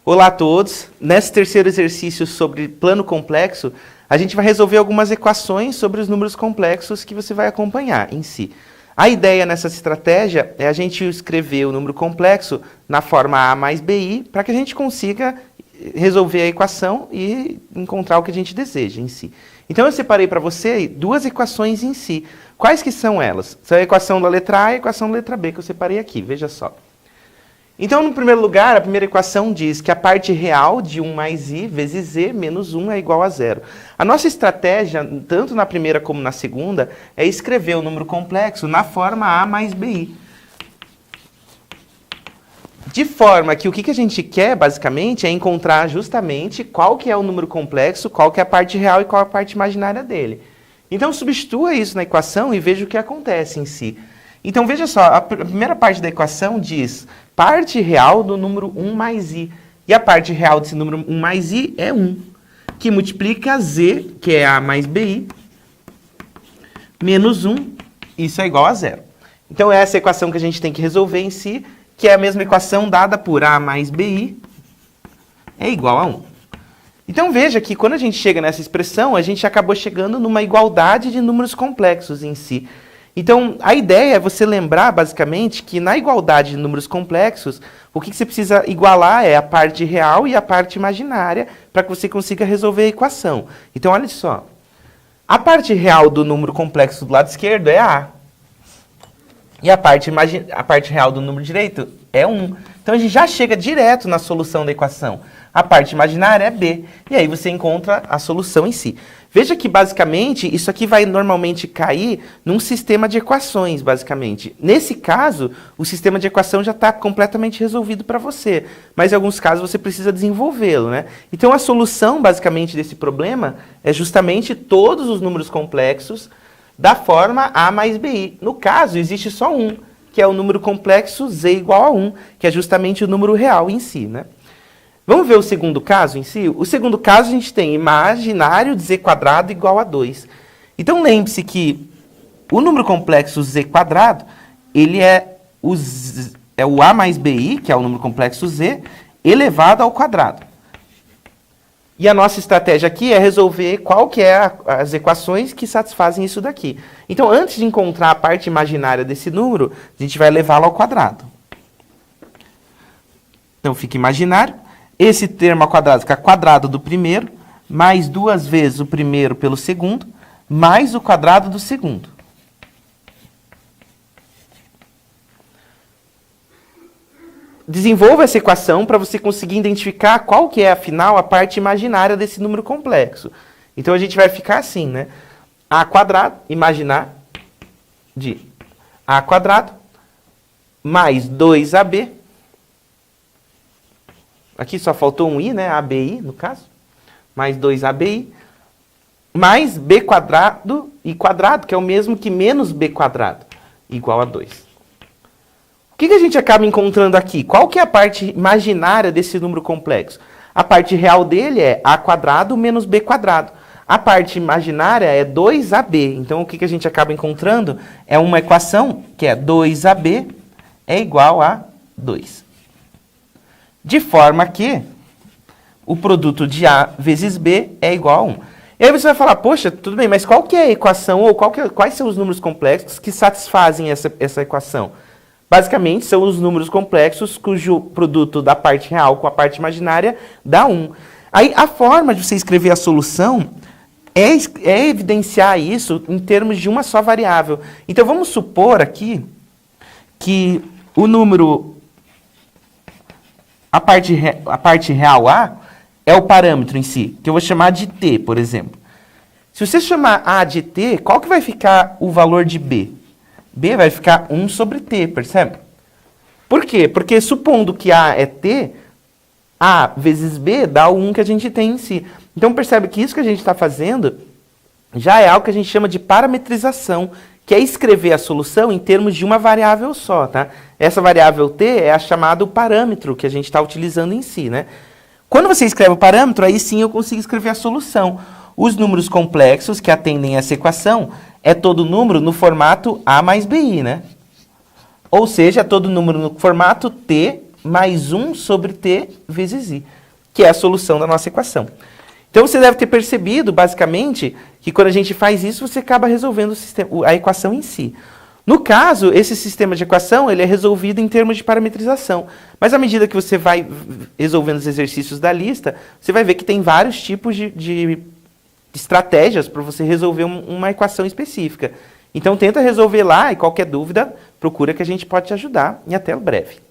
Olá a todos! Nesse terceiro exercício sobre plano complexo, a gente vai resolver algumas equações sobre os números complexos que você vai acompanhar em si. A ideia nessa estratégia é a gente escrever o número complexo na forma A mais BI para que a gente consiga resolver a equação e encontrar o que a gente deseja em si. Então eu separei para você duas equações em si. Quais que são elas? São a equação da letra A e a equação da letra B que eu separei aqui, veja só. Então, no primeiro lugar, a primeira equação diz que a parte real de 1 mais i vezes z menos 1 é igual a zero. A nossa estratégia, tanto na primeira como na segunda, é escrever o número complexo na forma A mais BI. De forma que o que a gente quer, basicamente, é encontrar justamente qual que é o número complexo, qual que é a parte real e qual a parte imaginária dele. Então, substitua isso na equação e veja o que acontece em si. Então, veja só, a primeira parte da equação diz parte real do número 1 mais i. E a parte real desse número 1 mais i é 1, que multiplica z, que é a mais bi, menos 1, isso é igual a zero. Então, essa é a equação que a gente tem que resolver em si, que é a mesma equação dada por a mais bi é igual a 1. Então, veja que quando a gente chega nessa expressão, a gente acabou chegando numa igualdade de números complexos em si. Então, a ideia é você lembrar, basicamente, que na igualdade de números complexos, o que você precisa igualar é a parte real e a parte imaginária para que você consiga resolver a equação. Então, olha só. A parte real do número complexo do lado esquerdo é A. E a parte real do número direito é 1. Então, a gente já chega direto na solução da equação. A parte imaginária é B. E aí você encontra a solução em si. Veja que, basicamente, isso aqui vai normalmente cair num sistema de equações, basicamente. Nesse caso, o sistema de equação já está completamente resolvido para você. Mas, em alguns casos, você precisa desenvolvê-lo, né? Então, a solução, basicamente, desse problema é justamente todos os números complexos da forma A mais BI. No caso, existe só um, que é o número complexo z igual a 1, que é justamente o número real em si, né? Vamos ver o segundo caso em si? O segundo caso a gente tem imaginário de z quadrado igual a 2. Então lembre-se que o número complexo z quadrado, ele é o a mais bi, que é o número complexo z, elevado ao quadrado. E a nossa estratégia aqui é resolver qual que é as equações que satisfazem isso daqui. Então, antes de encontrar a parte imaginária desse número, a gente vai levá-lo ao quadrado. Então, fica imaginário. Esse termo ao quadrado fica quadrado do primeiro, mais 2 vezes o primeiro pelo segundo, mais o quadrado do segundo. Desenvolva essa equação para você conseguir identificar qual que é, afinal, a parte imaginária desse número complexo. Então, a gente vai ficar assim, né? A quadrado, imaginar, de a quadrado, mais 2ab. Aqui só faltou um i, né? ABI, no caso. Mais 2ABI. Mais b quadrado e quadrado, que é o mesmo que menos b quadrado, igual a 2. O que a gente acaba encontrando aqui? Qual que é a parte imaginária desse número complexo? A parte real dele é a quadrado menos b quadrado. A parte imaginária é 2ab. Então, o que a gente acaba encontrando é uma equação que é 2ab é igual a 2. De forma que o produto de A vezes B é igual a 1. E aí você vai falar, poxa, tudo bem, mas qual que é a equação, ou quais são os números complexos que satisfazem essa equação? Basicamente, são os números complexos cujo produto da parte real com a parte imaginária dá 1. Aí, a forma de você escrever a solução é evidenciar isso em termos de uma só variável. Então, vamos supor aqui que o número... A parte real A é o parâmetro em si, que eu vou chamar de t, por exemplo. Se você chamar A de t, qual que vai ficar o valor de b? B vai ficar 1 sobre t, percebe? Por quê? Porque supondo que A é t, A vezes b dá o 1 que a gente tem em si. Então percebe que isso que a gente está fazendo já é algo que a gente chama de parametrização, que é escrever a solução em termos de uma variável só, tá? Essa variável t é a chamada parâmetro que a gente está utilizando em si, né? Quando você escreve o parâmetro, aí sim eu consigo escrever a solução. Os números complexos que atendem essa equação é todo número no formato A mais BI, né? Ou seja, é todo número no formato t mais 1 sobre t vezes i, que é a solução da nossa equação. Então, você deve ter percebido, basicamente, que quando a gente faz isso, você acaba resolvendo o sistema, a equação em si. No caso, esse sistema de equação ele é resolvido em termos de parametrização. Mas à medida que você vai resolvendo os exercícios da lista, você vai ver que tem vários tipos de estratégias para você resolver uma equação específica. Então, tenta resolver lá e qualquer dúvida, procura que a gente pode te ajudar. E até breve.